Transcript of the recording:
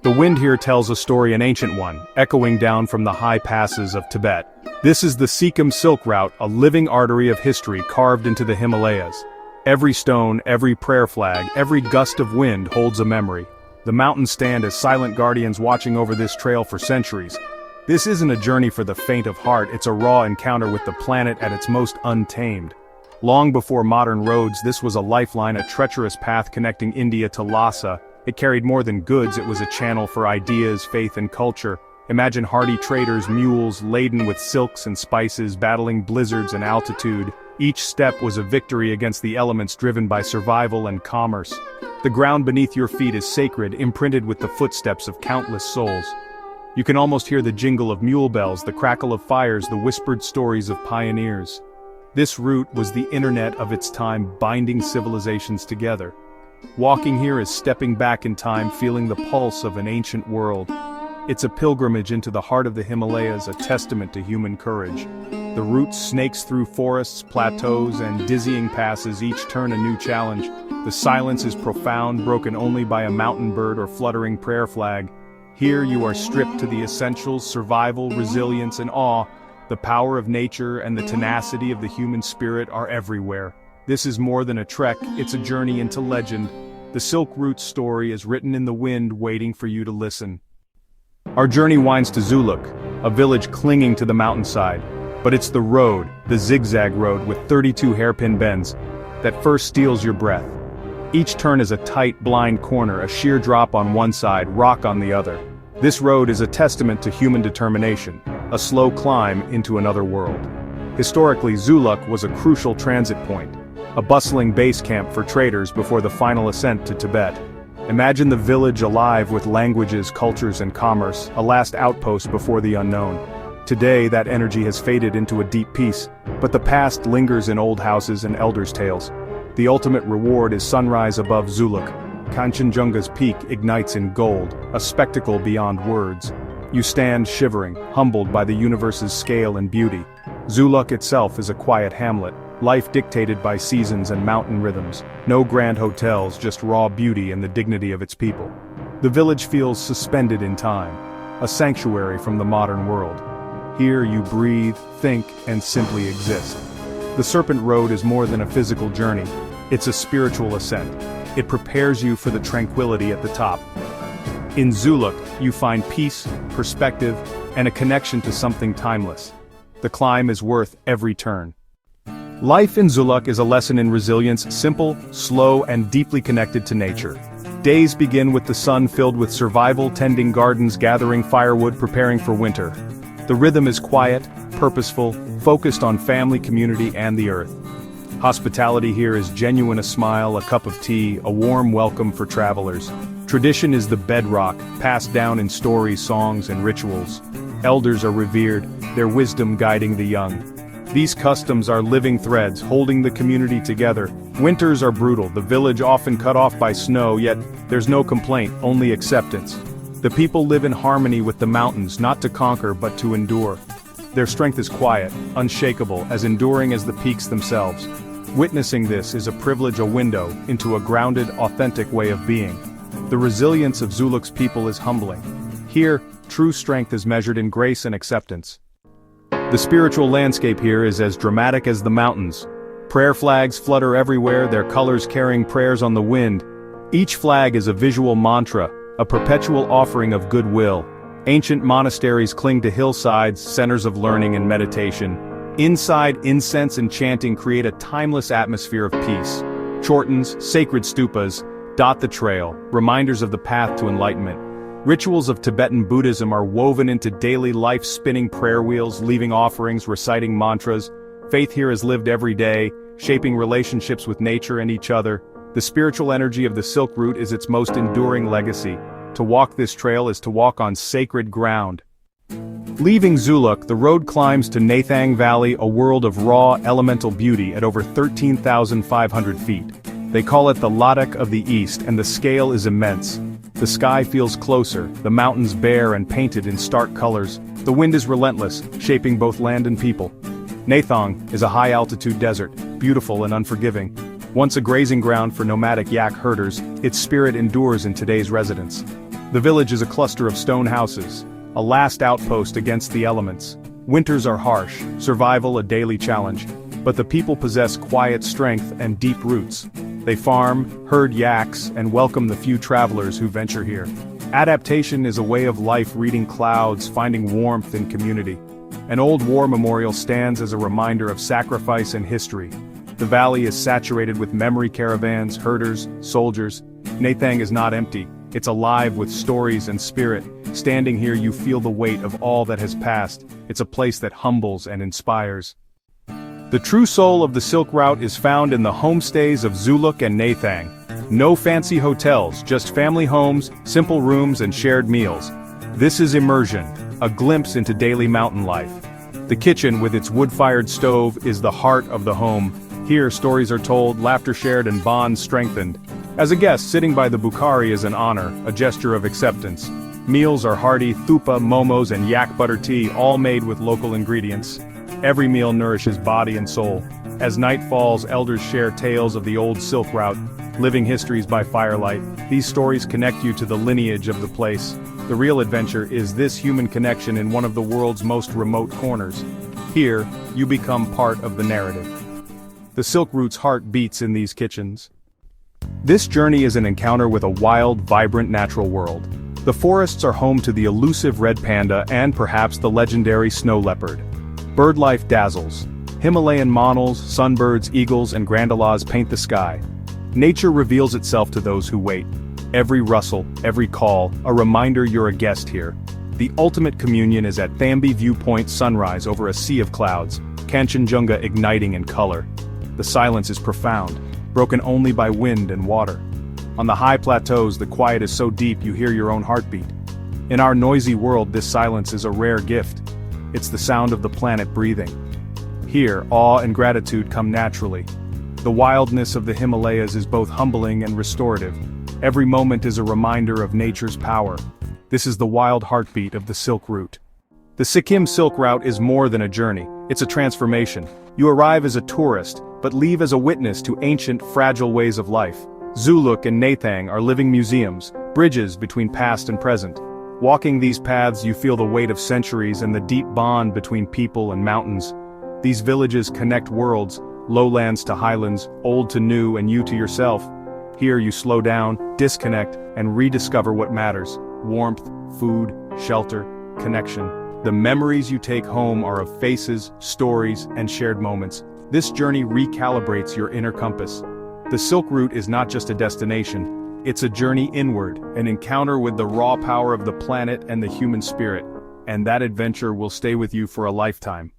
The wind here tells a story, an ancient one, echoing down from the high passes of Tibet. This is the Sikkim Silk Route, a living artery of history carved into the Himalayas. Every stone, every prayer flag, every gust of wind holds a memory. The mountains stand as silent guardians watching over this trail for centuries. This isn't a journey for the faint of heart, it's a raw encounter with the planet at its most untamed. Long before modern roads, this was a lifeline, a treacherous path connecting India to Lhasa. It carried more than goods, it was a channel for ideas, faith and culture. Imagine hardy traders, mules laden with silks and spices, battling blizzards and altitude. Each step was a victory against the elements, driven by survival and commerce. The ground beneath your feet is sacred, imprinted with the footsteps of countless souls. You can almost hear the jingle of mule bells, the crackle of fires, the whispered stories of pioneers. This route was the internet of its time, binding civilizations together. Walking here is stepping back in time, feeling the pulse of an ancient world. It's a pilgrimage into the heart of the Himalayas, a testament to human courage. The route snakes through forests, plateaus, and dizzying passes, each turn a new challenge. The silence is profound, broken only by a mountain bird or fluttering prayer flag. Here you are stripped to the essentials: survival, resilience, and awe. The power of nature and the tenacity of the human spirit are everywhere. This is more than a trek, it's a journey into legend. The Silk Route's story is written in the wind, waiting for you to listen. Our journey winds to Zuluk, a village clinging to the mountainside. But it's the road, the Zig-Zag road with 32 hairpin bends, that first steals your breath. Each turn is a tight, blind corner, a sheer drop on one side, rock on the other. This road is a testament to human determination, a slow climb into another world. Historically, Zuluk was a crucial transit point, a bustling base camp for traders before the final ascent to Tibet. Imagine the village alive with languages, cultures, and commerce, a last outpost before the unknown. Today, that energy has faded into a deep peace, but the past lingers in old houses and elders' tales. The ultimate reward is sunrise above Zuluk. Kanchenjunga's peak ignites in gold, a spectacle beyond words. You stand shivering, humbled by the universe's scale and beauty. Zuluk itself is a quiet hamlet, life dictated by seasons and mountain rhythms. No grand hotels, just raw beauty and the dignity of its people. The village feels suspended in time, a sanctuary from the modern world. Here you breathe, think, and simply exist. The Serpent Road is more than a physical journey, it's a spiritual ascent. It prepares you for the tranquility at the top. In Zuluk, you find peace, perspective, and a connection to something timeless. The climb is worth every turn. Life in Zuluk is a lesson in resilience, simple, slow, and deeply connected to nature. Days begin with the sun filled with survival, tending gardens, gathering firewood, preparing for winter. The rhythm is quiet, purposeful, focused on family, community, and the earth. Hospitality here is genuine: a smile, a cup of tea, a warm welcome for travelers. Tradition is the bedrock, passed down in stories, songs, and rituals. Elders are revered, their wisdom guiding the young. These customs are living threads, holding the community together. Winters are brutal, the village often cut off by snow, yet there's no complaint, only acceptance. The people live in harmony with the mountains, not to conquer but to endure. Their strength is quiet, unshakable, as enduring as the peaks themselves. Witnessing this is a privilege, a window into a grounded, authentic way of being. The resilience of Zuluk's people is humbling. Here, true strength is measured in grace and acceptance. The spiritual landscape here is as dramatic as the mountains. Prayer flags flutter everywhere, their colors carrying prayers on the wind. Each flag is a visual mantra, a perpetual offering of goodwill. Ancient monasteries cling to hillsides, centers of learning and meditation. Inside, incense and chanting create a timeless atmosphere of peace. Chortens, sacred stupas, dot the trail, reminders of the path to enlightenment. Rituals of Tibetan Buddhism are woven into daily life, spinning prayer wheels, leaving offerings, reciting mantras. Faith here is lived every day, shaping relationships with nature and each other. The spiritual energy of the Silk Route is its most enduring legacy. To walk this trail is to walk on sacred ground. Leaving Zuluk, the road climbs to Nathang Valley, a world of raw, elemental beauty at over 13,500 feet. They call it the Ladakh of the East, and the scale is immense. The sky feels closer, the mountains bare and painted in stark colors. The wind is relentless, shaping both land and people. Nathang is a high-altitude desert, beautiful and unforgiving. Once a grazing ground for nomadic yak herders, its spirit endures in today's residents. The village is a cluster of stone houses, a last outpost against the elements. Winters are harsh, survival a daily challenge, but the people possess quiet strength and deep roots. They farm, herd yaks, and welcome the few travelers who venture here. Adaptation is a way of life, reading clouds, finding warmth in community. An old war memorial stands as a reminder of sacrifice and history. The valley is saturated with memory caravans, herders, soldiers. Nathang is not empty, it's alive with stories and spirit. Standing here you feel the weight of all that has passed. It's a place that humbles and inspires. The true soul of the Silk Route is found in the homestays of Zuluk and Nathang. No fancy hotels, just family homes, simple rooms and shared meals. This is immersion, a glimpse into daily mountain life. The kitchen with its wood-fired stove is the heart of the home. Here stories are told, laughter shared and bonds strengthened. As a guest, sitting by the bukhari is an honor, a gesture of acceptance. Meals are hearty, thupa, momos and yak butter tea, all made with local ingredients. Every meal nourishes body and soul. As night falls, elders share tales of the old Silk Route, living histories by firelight. These stories connect you to the lineage of the place. The real adventure is this human connection in one of the world's most remote corners. Here, you become part of the narrative. The Silk Route's heart beats in these kitchens. This journey is an encounter with a wild, vibrant natural world. The forests are home to the elusive red panda and perhaps the legendary snow leopard. Bird life dazzles. Himalayan monals, sunbirds, eagles and grandulas paint the sky. Nature reveals itself to those who wait. Every rustle, every call, a reminder you're a guest here. The ultimate communion is at Thambi Viewpoint sunrise over a sea of clouds, Kanchenjunga igniting in color. The silence is profound, broken only by wind and water. On the high plateaus, the quiet is so deep you hear your own heartbeat. In our noisy world, this silence is a rare gift. It's the sound of the planet breathing. Here, awe and gratitude come naturally. The wildness of the Himalayas is both humbling and restorative. Every moment is a reminder of nature's power. This is the wild heartbeat of the Silk Route. The Sikkim Silk Route is more than a journey, it's a transformation. You arrive as a tourist, but leave as a witness to ancient, fragile ways of life. Zuluk and Nathang are living museums, bridges between past and present. Walking these paths you feel the weight of centuries and the deep bond between people and mountains. These villages connect worlds, lowlands to highlands, old to new and you to yourself. Here you slow down, disconnect, and rediscover what matters. Warmth, food, shelter, connection. The memories you take home are of faces, stories, and shared moments. This journey recalibrates your inner compass. The Silk Route is not just a destination, it's a journey inward, an encounter with the raw power of the planet and the human spirit. And that adventure will stay with you for a lifetime.